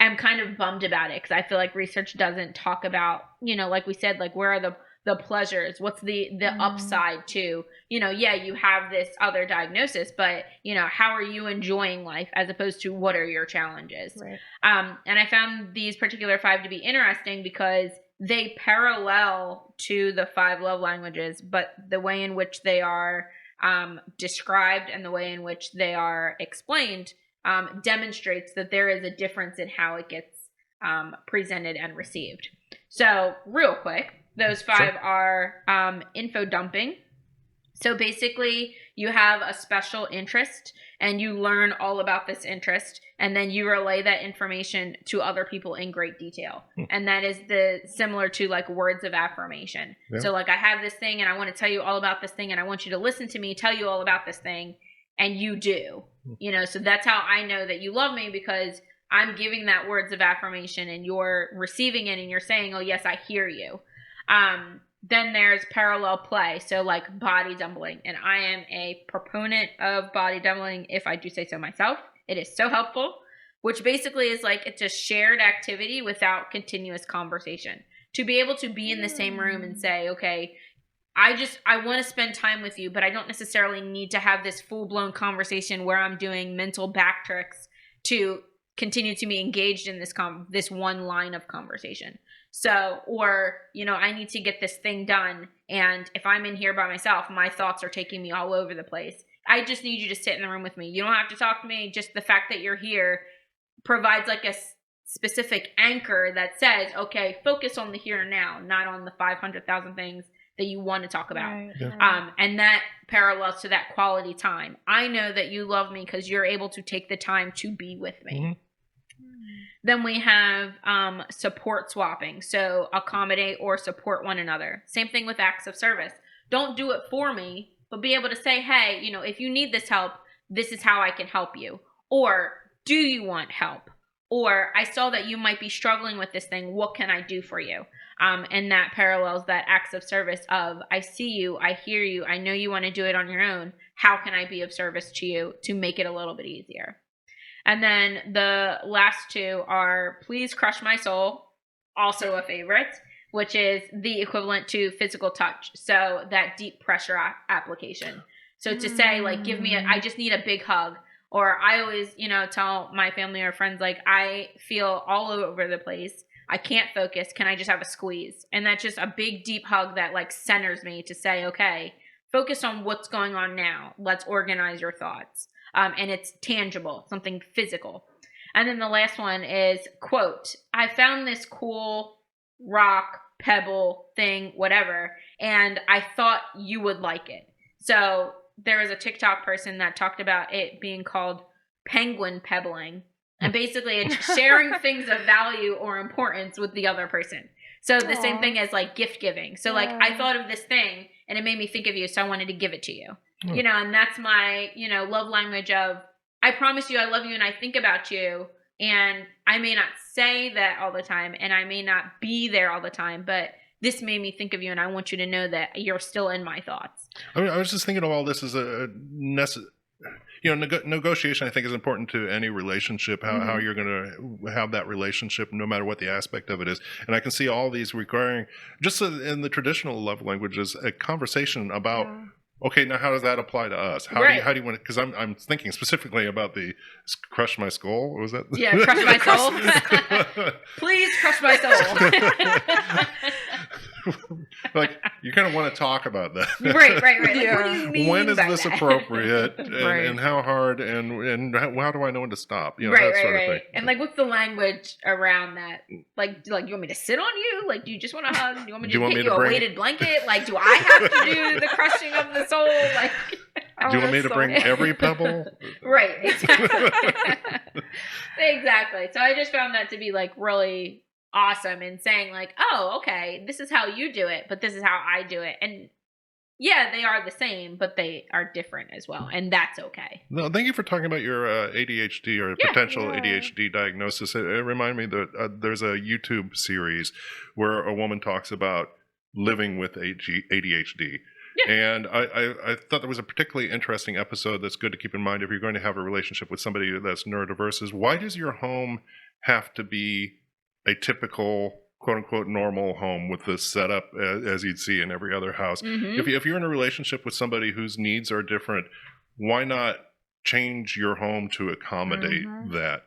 am kind of bummed about it because I feel like research doesn't talk about, like we said, like where are the pleasures, what's the upside to, yeah, you have this other diagnosis, but how are you enjoying life as opposed to what are your challenges? Right. And I found these particular 5 to be interesting because they parallel to the 5 love languages, but the way in which they are described and the way in which they are explained demonstrates that there is a difference in how it gets presented and received. So real quick, those 5 are info dumping. So basically you have a special interest and you learn all about this interest, and then you relay that information to other people in great detail. And that is similar to like words of affirmation. Yeah. So like I have this thing and I want to tell you all about this thing and I want you to listen to me tell you all about this thing, and you do. So that's how I know that you love me, because I'm giving that words of affirmation and you're receiving it and you're saying, oh yes, I hear you. Then there's parallel play. So like body doubling. And I am a proponent of body doubling, if I do say so myself. It is so helpful, which basically is like, it's a shared activity without continuous conversation. To be able to be in the same room and say, okay, I want to spend time with you, but I don't necessarily need to have this full-blown conversation where I'm doing mental back tricks to continue to be engaged in this one line of conversation. So, or, I need to get this thing done. And if I'm in here by myself, my thoughts are taking me all over the place. I just need you to sit in the room with me. You don't have to talk to me. Just the fact that you're here provides like a specific anchor that says, okay, focus on the here and now, not on the 500,000 things that you want to talk about. Right. Yeah. And that parallels to that quality time. I know that you love me because you're able to take the time to be with me. Mm-hmm. Then we have support swapping. So accommodate or support one another. Same thing with acts of service. Don't do it for me, but be able to say, hey, if you need this help, this is how I can help you. Or do you want help? Or I saw that you might be struggling with this thing. What can I do for you? And that parallels that acts of service of, I see you, I hear you, I know you want to do it on your own. How can I be of service to you to make it a little bit easier? And then the last 2 are please crush my soul, also a favorite, which is the equivalent to physical touch. So that deep pressure application. So to say like, I just need a big hug. Or I always, tell my family or friends, like, I feel all over the place. I can't focus. Can I just have a squeeze? And that's just a big, deep hug that like centers me to say, okay, focus on what's going on now. Let's organize your thoughts. And it's tangible, something physical. And then the last one is, quote, I found this cool rock, pebble thing, whatever, and I thought you would like it. So there was a TikTok person that talked about it being called penguin pebbling. And basically it's sharing things of value or importance with the other person. So the same thing as like gift giving. So like I thought of this thing and it made me think of you, so I wanted to give it to you. And that's my, love language of, I promise you I love you and I think about you. And I may not say that all the time and I may not be there all the time, but this made me think of you and I want you to know that you're still in my thoughts. I mean, I was just thinking of all this as a negotiation I think is important to any relationship, how you're going to have that relationship no matter what the aspect of it is. And I can see all these requiring, just in the traditional love languages, a conversation about, okay, now how does that apply to us? How do you want it? Because I'm thinking specifically about the crush my skull. What was that? Yeah, crush my soul. Please crush my soul. like you kind of want to talk about that. Right. Like, Yeah. what do you mean When is by this that? appropriate, and, Right. and how hard, and how do I know when to stop? You know, Right. that sort of thing. And like, what's the language around that? Like, you want me to sit on you? Like, do you just want to hug? Do you want me to get you a weighted blanket? Like, do I have to do the crushing of the soul? Like, Do you want me to bring every pebble? Right. Exactly. Exactly. So I just found that to be like really awesome in saying like, oh, okay, this is how you do it, but this is how I do it. And yeah, they are the same, but they are different as well. And that's okay. No, thank you for talking about your ADHD or potential Yeah. ADHD diagnosis. It reminded me that there's a YouTube series where a woman talks about living with ADHD. Yeah. And I thought there was a particularly interesting episode that's good to keep in mind if you're going to have a relationship with somebody that's neurodiverse is why does your home have to be a typical quote unquote normal home with this setup as you'd see in every other house? Mm-hmm. If you're in a relationship with somebody whose needs are different, why not change your home to accommodate that?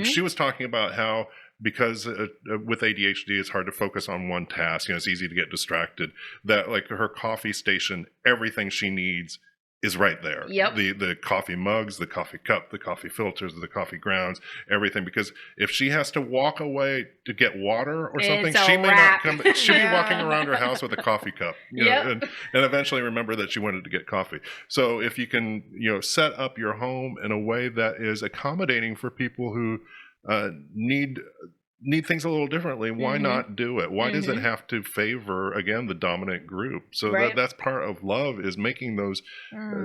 She was talking about how because with ADHD, it's hard to focus on one task. You know, it's easy to get distracted. That like her coffee station, everything she needs is right there. Yep. The coffee mugs, the coffee cup, the coffee filters, the coffee grounds, everything. Because if she has to walk away to get water or something, she may not come. She'll be walking around her house with a coffee cup, you know, and eventually remember that she wanted to get coffee. So if you can, you know, set up your home in a way that is accommodating for people who need things a little differently, why not do it? Why does it have to favor, again, the dominant group? So that's part of love, is making those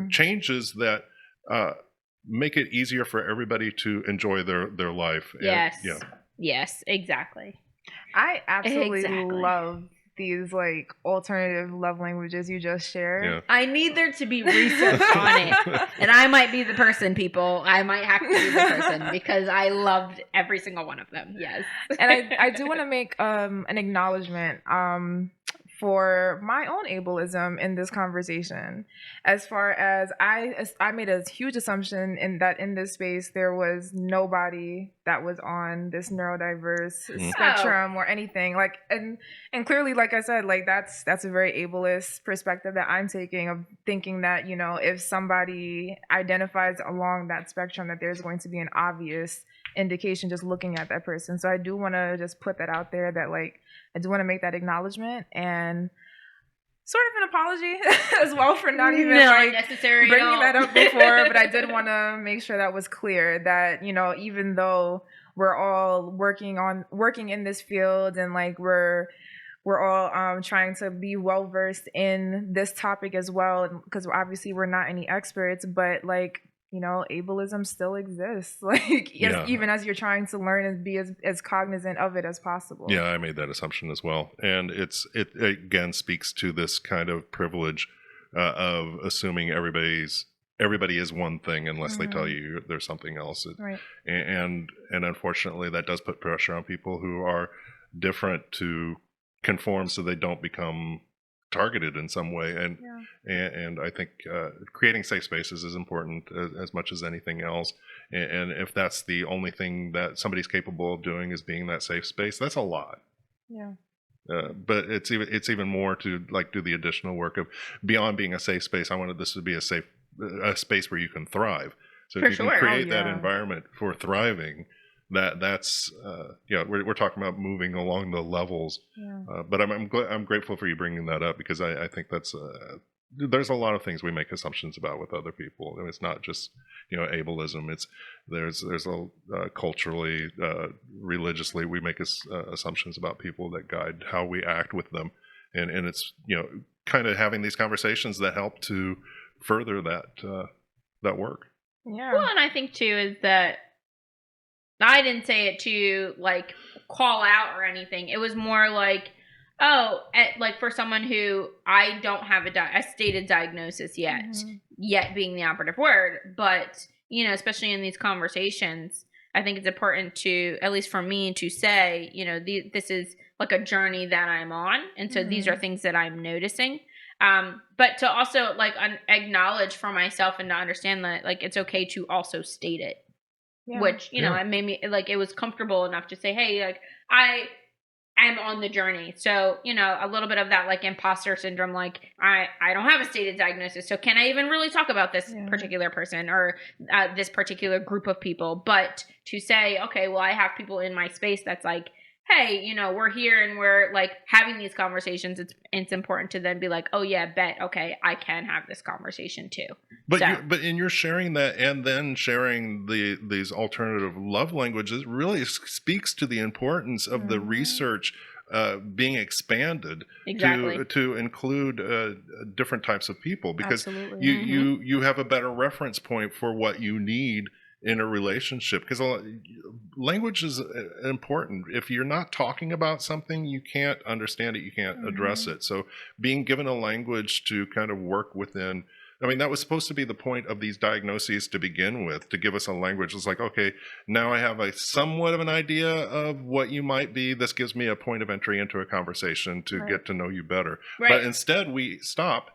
changes that make it easier for everybody to enjoy their life. Yes. And, Yes, exactly. I absolutely love these like alternative love languages you just shared. Yeah. I need there to be research on it. And I might be the person, people. I might have to be the person because I loved every single one of them. Yes. And I do want to make an acknowledgement for my own ableism in this conversation. As far as I made a huge assumption in this space there was nobody that was on this neurodiverse spectrum or anything, like and clearly, like I said, like that's a very ableist perspective that I'm taking, of thinking that, you know, if somebody identifies along that spectrum that there's going to be an obvious indication just looking at that person. So I do want to just put that out there, that like I do want to make that acknowledgement and sort of an apology as well for not even necessary bringing that up before. But I did want to make sure that was clear, that, you know, even though we're all working in this field and like we're all trying to be well versed in this topic as well, because obviously we're not any experts, but like, you know, ableism still exists, like even as you're trying to learn and be as cognizant of it as possible. Yeah, I made that assumption as well. And it again speaks to this kind of privilege of assuming everybody is one thing unless they tell you there's something else. Right. And unfortunately, that does put pressure on people who are different to conform so they don't become targeted in some way. And I think creating safe spaces is important as much as anything else. And if that's the only thing that somebody's capable of doing is being that safe space, that's a lot. Yeah. But it's even more to like do the additional work of beyond being a safe space. I wanted this to be a space where you can thrive. So if you can create that environment for thriving, that's we're talking about moving along the levels. But I'm grateful for you bringing that up, because I think that's there's a lot of things we make assumptions about with other people. And it's not just, you know, ableism. There's a culturally, religiously, we make assumptions about people that guide how we act with them, and it's, you know, kind of having these conversations that help to further that work. Yeah. Well, and I think too is that I didn't say it to like call out or anything. It was more like, like for someone who I don't have a stated diagnosis yet, yet being the operative word, but, you know, especially in these conversations, I think it's important to, at least for me, to say, you know, this is like a journey that I'm on. And so these are things that I'm noticing. But to also like acknowledge for myself and to understand that like it's okay to also state it. Yeah. Which, you know, it made me like, it was comfortable enough to say, hey, like am on the journey. So, a little bit of that like imposter syndrome, like I don't have a stated diagnosis. So can I even really talk about this particular person or this particular group of people? But to say, okay, well, I have people in my space that's like, hey, we're here and we're like having these conversations. It's important to then be like, oh yeah, bet. Okay, I can have this conversation too. But you're sharing that and then sharing these alternative love languages really speaks to the importance of the research being expanded to include different types of people, because you have a better reference point for what you need in a relationship, because language is important. If you're not talking about something, you can't understand it, you can't address it. So being given a language to kind of work within, I mean, that was supposed to be the point of these diagnoses to begin with, to give us a language. It's like, okay, now I have a somewhat of an idea of what you might be. This gives me a point of entry into a conversation to get to know you better. But instead we stop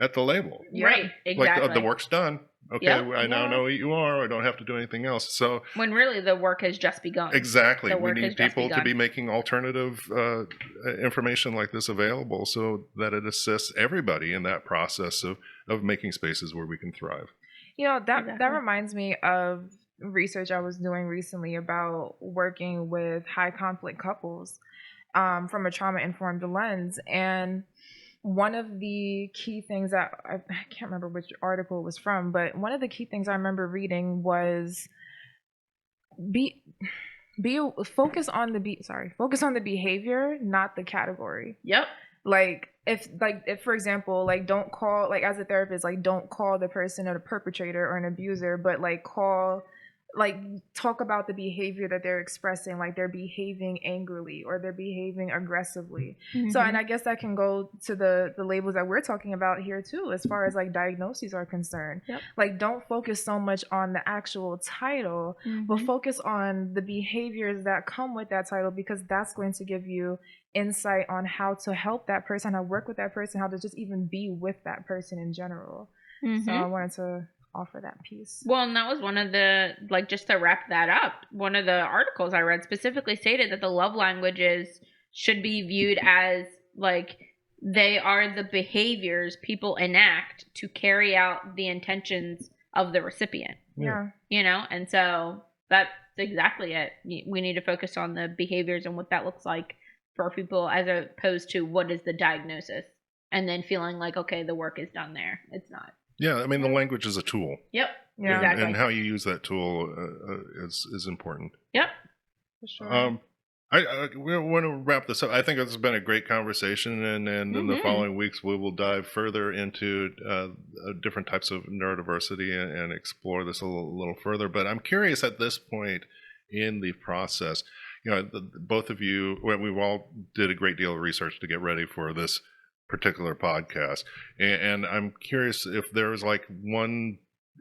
at the label. Right, exactly. Like the work's done. Okay, I now know who you are. I don't have to do anything else. So when really the work has just begun. Exactly. We need people to be making alternative information like this available so that it assists everybody in that process of making spaces where we can thrive. That reminds me of research I was doing recently about working with high conflict couples from a trauma-informed lens. And one of the key things that I can't remember which article it was from, but one of the key things I remember reading was focus on the behavior, not the category. Yep. Like if for example, like don't call, like as a therapist, like don't call the person a perpetrator or an abuser, but talk about the behavior that they're expressing, like they're behaving angrily or they're behaving aggressively. So, and I guess that can go to the labels that we're talking about here too, as far as like diagnoses are concerned. Like don't focus so much on the actual title, but focus on the behaviors that come with that title, because that's going to give you insight on how to help that person, how to work with that person, how to just even be with that person in general. So I wanted to offer that piece. Well, and that was one of the, like, just to wrap that up, one of the articles I read specifically stated that the love languages should be viewed as like they are the behaviors people enact to carry out the intentions of the recipient. And so that's exactly it. We need to focus on the behaviors and what that looks like for people, as opposed to what is the diagnosis and then feeling like, okay, the work is done there. It's not. Yeah, I mean, the language is a tool. Yep. Yeah. Exactly. And how you use that tool is important. Yep. For sure. We want to wrap this up. I think it's been a great conversation, and in the following weeks we will dive further into different types of neurodiversity and explore this a little further. But I'm curious at this point in the process, both of you, we've all did a great deal of research to get ready for this particular podcast, and I'm curious if there's like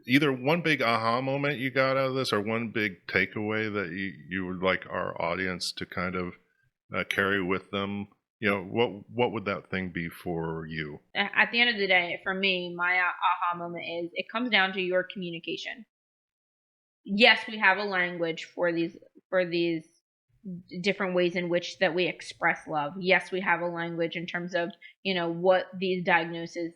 either one big aha moment you got out of this, or one big takeaway that you would like our audience to kind of carry with them. What would that thing be for you? At the end of the day, for me, my aha moment is it comes down to your communication. Yes, we have a language for these different ways in which that we express love. Yes, we have a language in terms of, what these diagnoses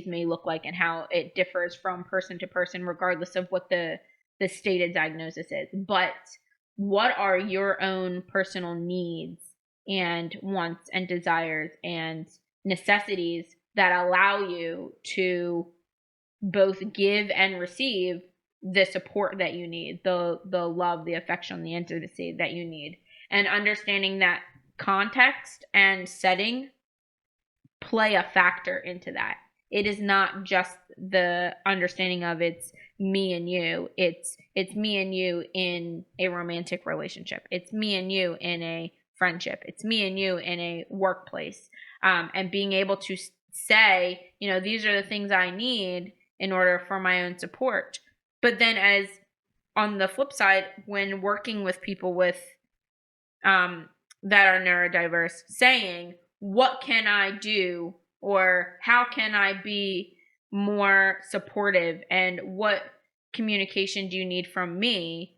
may look like and how it differs from person to person, regardless of what the stated diagnosis is. But what are your own personal needs and wants and desires and necessities that allow you to both give and receive the support that you need, the love, the affection, the intimacy that you need, and understanding that context and setting play a factor into that. It is not just the understanding of it's me and you. It's me and you in a romantic relationship. It's me and you in a friendship. It's me and you in a workplace. And being able to say, these are the things I need in order for my own support. But then, as on the flip side, when working with people with that are neurodiverse, saying, what can I do, or how can I be more supportive, and what communication do you need from me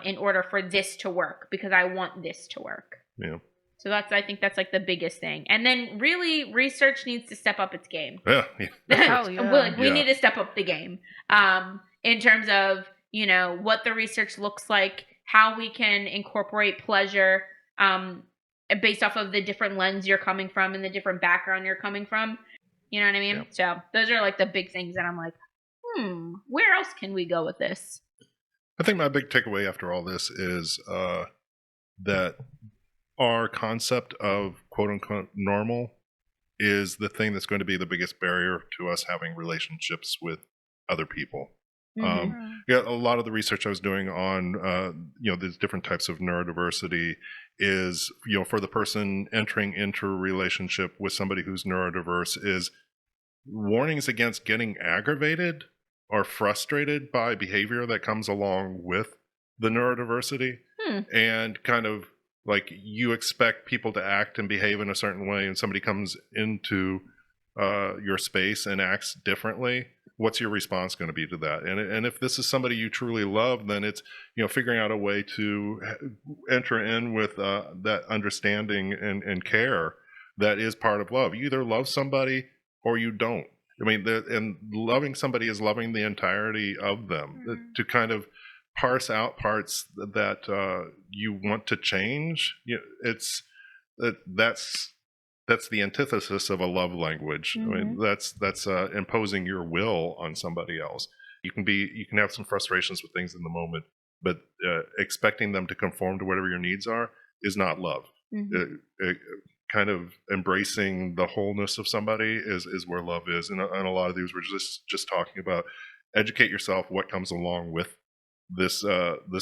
in order for this to work, because I want this to work. Yeah. So I think that's like the biggest thing. And then really research needs to step up its game. Yeah. Oh, yeah. We need to step up the game in terms of, what the research looks like, how we can incorporate pleasure based off of the different lens you're coming from and the different background you're coming from. You know what I mean? Yeah. So those are like the big things that I'm like, where else can we go with this? I think my big takeaway after all this is that our concept of quote unquote normal is the thing that's going to be the biggest barrier to us having relationships with other people. Yeah, a lot of the research I was doing on these different types of neurodiversity is, for the person entering into a relationship with somebody who's neurodiverse, is warnings against getting aggravated or frustrated by behavior that comes along with the neurodiversity, and kind of like you expect people to act and behave in a certain way, and somebody comes into your space and acts differently. What's your response going to be to that? And if this is somebody you truly love, then it's figuring out a way to enter in with that understanding and care that is part of love. You either love somebody or you don't. I mean, and loving somebody is loving the entirety of them. To kind of parse out parts that you want to change, that's the antithesis of a love language. I mean, that's imposing your will on somebody else. You can have some frustrations with things in the moment, but expecting them to conform to whatever your needs are is not love. Kind of embracing the wholeness of somebody is where love is. And a lot of these we're just talking about. Educate yourself what comes along with this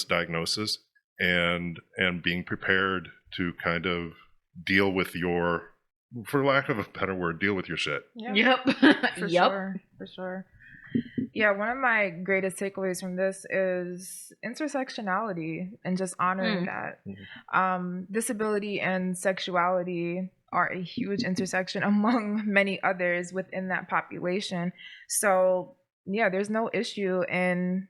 diagnosis, and being prepared to kind of deal with your, for lack of a better word, deal with your shit. Yep. For sure. Yeah, one of my greatest takeaways from this is intersectionality and just honoring that. Disability and sexuality are a huge intersection among many others within that population. So yeah, there's no issue in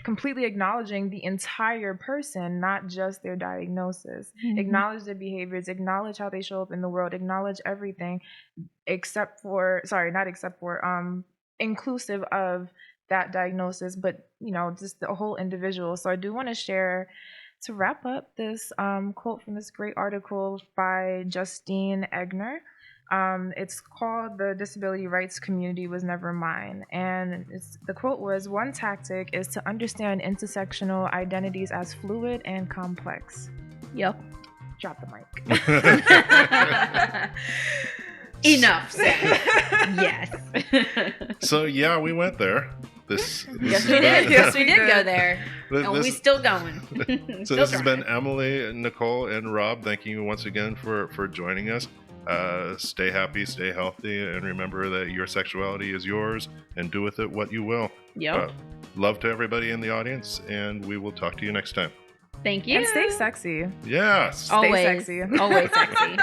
completely acknowledging the entire person, not just their diagnosis. Acknowledge their behaviors, acknowledge how they show up in the world, acknowledge everything inclusive of that diagnosis, but just the whole individual. So I do want to share, to wrap up, this quote from this great article by Justine Egner. It's called "The Disability Rights Community Was Never Mine," and the quote was, "One tactic is to understand intersectional identities as fluid and complex." Yep. Drop the mic. Enough said. Yes. So yeah, we went there. Yes, we did. Yes, we did go there. And we're still going. So this has been Emily, Nicole, and Rob. Thank you once again for joining us. Stay happy, stay healthy, and remember that your sexuality is yours, and do with it what you will. Yep. Love to everybody in the audience, and we will talk to you next time. Thank you. And stay sexy. Yes. Stay sexy. Always sexy.